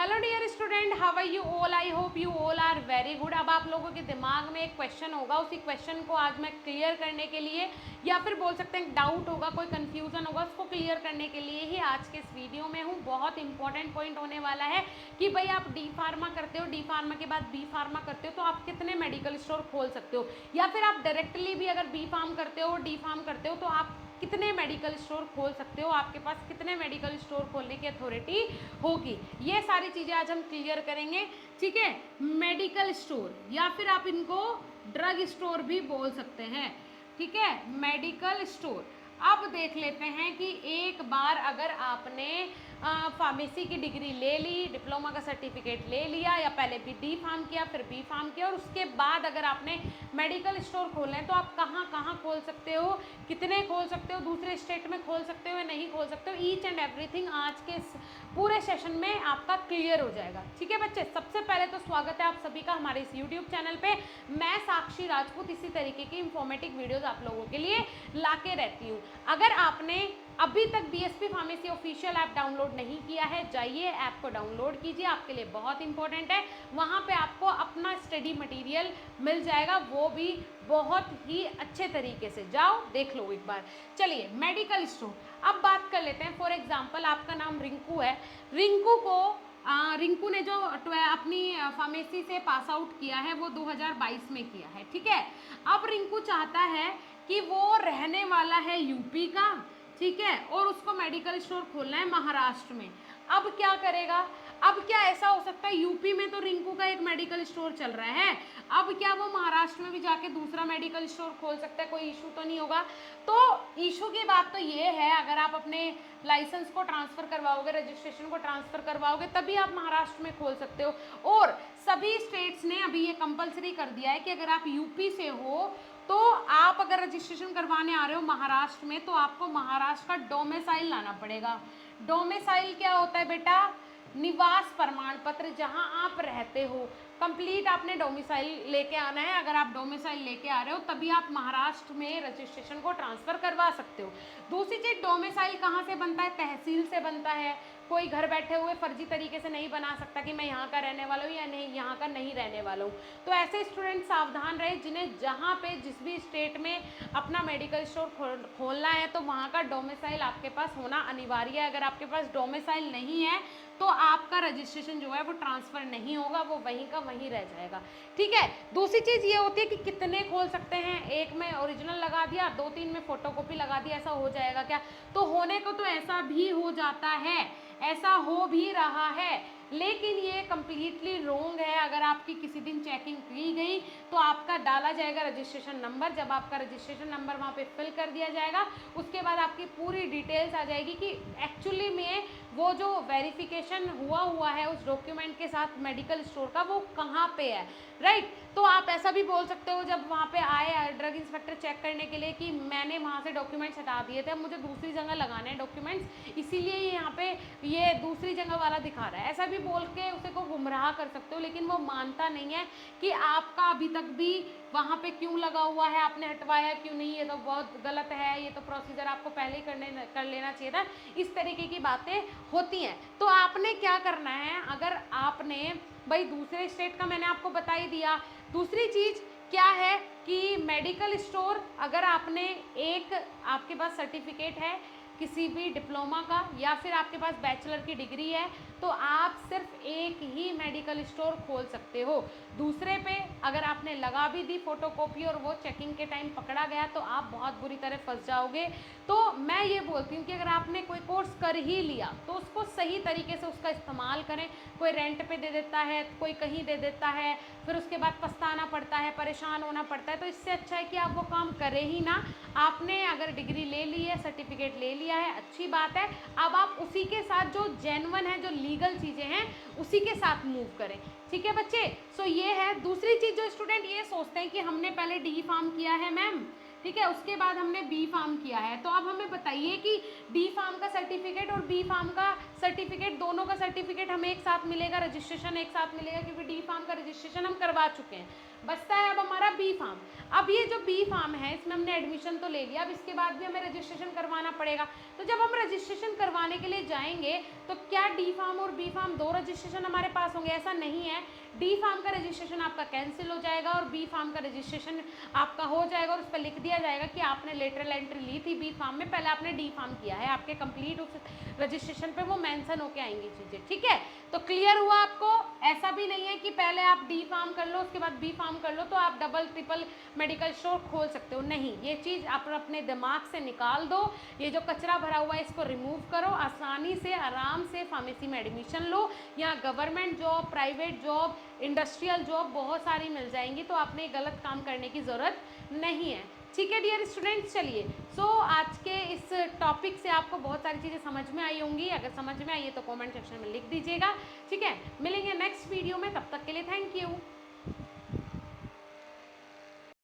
Hello dear student, how are you all? I hope you all are very good. अब आप लोगों के दिमाग में एक क्वेश्चन होगा, उसी क्वेश्चन को आज मैं क्लियर करने के लिए, या फिर बोल सकते हैं डाउट होगा, कोई कंफ्यूजन होगा, उसको क्लियर करने के लिए ही आज के इस वीडियो में हूँ। बहुत इंपॉर्टेंट पॉइंट होने वाला है कि भाई आप डी फार्मा करते हो, डी फार्मा के बाद बी फार्मा करते हो, तो आप कितने मेडिकल स्टोर खोल सकते हो, या फिर आप डायरेक्टली भी अगर बी फार्म करते हो, डी फार्म करते हो, तो आप कितने मेडिकल स्टोर खोल सकते हो, आपके पास कितने मेडिकल स्टोर खोलने की अथॉरिटी होगी। ये सारी चीज़ें आज हम क्लियर करेंगे, ठीक है। मेडिकल स्टोर या फिर आप इनको ड्रग स्टोर भी बोल सकते हैं, ठीक है, मेडिकल स्टोर। अब देख लेते हैं कि एक बार अगर आपने फार्मेसी की डिग्री ले ली, डिप्लोमा का सर्टिफिकेट ले लिया, या पहले भी डी फार्म किया फिर बी फार्म किया, और उसके बाद अगर आपने मेडिकल स्टोर खोलना है तो आप कहाँ कहाँ खोल सकते हो, कितने खोल सकते हो, दूसरे स्टेट में खोल सकते हो या नहीं खोल सकते हो, ईच एंड एवरीथिंग आज के पूरे सेशन में आपका क्लियर हो जाएगा, ठीक है बच्चे। सबसे पहले तो स्वागत है आप सभी का हमारे इस यूट्यूब चैनल पे। मैं साक्षी राजपूत इसी तरीके की इंफॉर्मेटिव वीडियोस आप लोगों के लिए लाके रहती हूँ। अगर आपने अभी तक BSP pharmacy official app download नहीं किया है, जाइए ऐप को डाउनलोड कीजिए, आपके लिए बहुत इंपॉर्टेंट है। वहाँ पे आपको अपना स्टडी मटेरियल मिल जाएगा, वो भी बहुत ही अच्छे तरीके से। जाओ देख लो एक बार। चलिए मेडिकल स्टोर अब बात कर लेते हैं। फॉर एग्जांपल आपका नाम रिंकू है, रिंकू ने जो अपनी फार्मेसी से पास आउट किया है वो 2022 में किया है, ठीक है। अब रिंकू चाहता है कि वो रहने वाला है यूपी का, ठीक है, और उसको मेडिकल स्टोर खोलना है महाराष्ट्र में। अब क्या करेगा? अब क्या ऐसा हो सकता है, यूपी में तो रिंकू का एक मेडिकल स्टोर चल रहा है, अब क्या वो महाराष्ट्र में भी जाके दूसरा मेडिकल स्टोर खोल सकता है? कोई इशू तो नहीं होगा। तो इशू की बात तो ये है, अगर आप अपने लाइसेंस को ट्रांसफर करवाओगे, रजिस्ट्रेशन को ट्रांसफर करवाओगे, तभी आप महाराष्ट्र में खोल सकते हो। और सभी स्टेट्स ने अभी ये कंपलसरी कर दिया है कि अगर आप यूपी से हो तो आप अगर रजिस्ट्रेशन करवाने आ रहे हो महाराष्ट्र में, तो आपको महाराष्ट्र का डोमिसाइल लाना पड़ेगा। डोमिसाइल क्या होता है बेटा? निवास प्रमाण पत्र, जहां आप रहते हो। कंप्लीट आपने डोमिसाइल लेके आना है। अगर आप डोमिसाइल लेके आ रहे हो तभी आप महाराष्ट्र में रजिस्ट्रेशन को ट्रांसफर करवा सकते हो। दूसरी चीज, डोमिसाइल कहाँ से बनता है? तहसील से बनता है। कोई घर बैठे हुए फर्जी तरीके से नहीं बना सकता कि मैं यहाँ का रहने वाला हूँ या नहीं, यहाँ का नहीं रहने वाला हूँ। तो ऐसे स्टूडेंट सावधान रहे, जिन्हें जहाँ पे जिस भी स्टेट में अपना मेडिकल स्टोर खोलना है तो वहाँ का डोमिसाइल आपके पास होना अनिवार्य है। अगर आपके पास डोमिसाइल नहीं है तो आपका रजिस्ट्रेशन जो है वो ट्रांसफर नहीं होगा, वो वहीं का वहीं रह जाएगा, ठीक है। दूसरी चीज ये होती है कि कितने खोल सकते हैं। एक में ओरिजिनल लगा दिया, 2-3 में फोटोकॉपी लगा दिया, ऐसा हो जाएगा क्या? तो होने को तो ऐसा भी हो जाता है, ऐसा हो भी रहा है, लेकिन ये कम्प्लीटली रॉन्ग है। अगर आपकी किसी दिन चेकिंग की गई तो आपका डाला जाएगा रजिस्ट्रेशन नंबर। जब आपका रजिस्ट्रेशन नंबर वहाँ पे फिल कर दिया जाएगा, उसके बाद आपकी पूरी डिटेल्स आ जाएगी कि एक्चुअली में वो जो वेरिफिकेशन हुआ है उस डॉक्यूमेंट के साथ मेडिकल स्टोर का, वो कहाँ पे है, राइट। तो आप ऐसा भी बोल सकते हो जब वहाँ पे आए ड्रग इंस्पेक्टर चेक करने के लिए कि मैंने वहाँ से डॉक्यूमेंट्स हटा दिए थे, अब मुझे दूसरी जगह लगाने हैं डॉक्यूमेंट्स, इसीलिए यहाँ पे ये दूसरी जगह वाला दिखा रहा है, ऐसा भी बोल के उसे को गुमराह कर सकते हो। लेकिन वो मानता नहीं है कि आपका अभी तक भी वहाँ पे क्यों लगा हुआ है, आपने हटवाया क्यों नहीं, ये तो बहुत गलत है, ये तो प्रोसीजर आपको पहले ही कर लेना चाहिए था। इस तरीके की बातें होती हैं। तो आपने क्या करना है, अगर आपने भाई दूसरे स्टेट का मैंने आपको बता ही दिया। दूसरी चीज क्या है कि मेडिकल स्टोर, अगर आपने एक आपके पास सर्टिफिकेट है किसी भी डिप्लोमा का, या फिर आपके पास बैचलर की डिग्री है, तो आप सिर्फ एक ही मेडिकल स्टोर खोल सकते हो। दूसरे पे अगर आपने लगा भी दी फोटोकॉपी और वो चेकिंग के टाइम पकड़ा गया तो आप बहुत बुरी तरह फंस जाओगे। तो मैं ये बोलती हूँ कि अगर आपने कोई कोर्स कर ही लिया तो उसको सही तरीके से उसका इस्तेमाल करें। कोई रेंट पे दे देता है, कोई कहीं दे देता है, फिर उसके बाद पछताना पड़ता है, परेशान होना पड़ता है। तो इससे अच्छा है कि आप वो काम करें ही ना। आपने अगर डिग्री ले ली है, सर्टिफिकेट ले लिया है, अच्छी बात है। अब आप उसी के साथ जो जेन्युइन है, जो लीगल चीज़ें हैं, उसी के साथ मूव करें, ठीक है बच्चे। सो ये है। दूसरी चीज़, जो स्टूडेंट ये सोचते हैं कि हमने पहले डी फार्म किया है मैम, ठीक है, उसके बाद हमने बी फार्म किया है, तो अब हमें बताइए कि डी फार्म का सर्टिफिकेट और बी फार्म का सर्टिफिकेट, दोनों का सर्टिफिकेट हमें एक साथ मिलेगा, रजिस्ट्रेशन एक साथ मिलेगा, क्योंकि डी फार्म का रजिस्ट्रेशन हम करवा चुके हैं। बचता है अब हमारा बी फार्म। अब ये जो बी फार्म है इसमें हमने एडमिशन तो ले लिया, अब इसके बाद भी हमें रजिस्ट्रेशन करवाना पड़ेगा। तो जब हम रजिस्ट्रेशन करवाने के लिए जाएंगे तो क्या डी फार्म और बी फार्म दो रजिस्ट्रेशन हमारे पास होंगे? ऐसा नहीं है, डी फार्म का रजिस्ट्रेशन आपका कैंसिल हो जाएगा और बी फार्म का रजिस्ट्रेशन आपका हो जाएगा और उस पर लिख दिया जाएगा कि आपने लेटरल एंट्री ली थी बी फार्म में, पहले आपने डी फार्म किया है, आपके कंप्लीट उस रजिस्ट्रेशन पे वो मेंशन होके आएंगी चीज़ें, ठीक है। तो क्लियर हुआ आपको? ऐसा भी नहीं है कि पहले आप डी फार्म कर लो उसके बाद बी फार्म कर लो तो आप डबल ट्रिपल मेडिकल स्टोर खोल सकते हो, नहीं, ये चीज़ आप अपने दिमाग से निकाल दो। ये जो कचरा भरा हुआ है इसको रिमूव करो, आसानी से आराम से फार्मेसी में एडमिशन लो। यहाँ government job, private job, industrial job बहुत सारी मिल जाएंगी, तो आपने गलत काम करने की ज़रूरत नहीं है, ठीक है डियर स्टूडेंट्स। चलिए आज के इस टॉपिक से आपको बहुत सारी चीज़ें समझ में आई होंगी, अगर समझ में आई है तो कमेंट सेक्शन में लिख दीजिएगा, ठीक है। मिलेंगे नेक्स्ट वीडियो में, तब तक के लिए थैंक यू।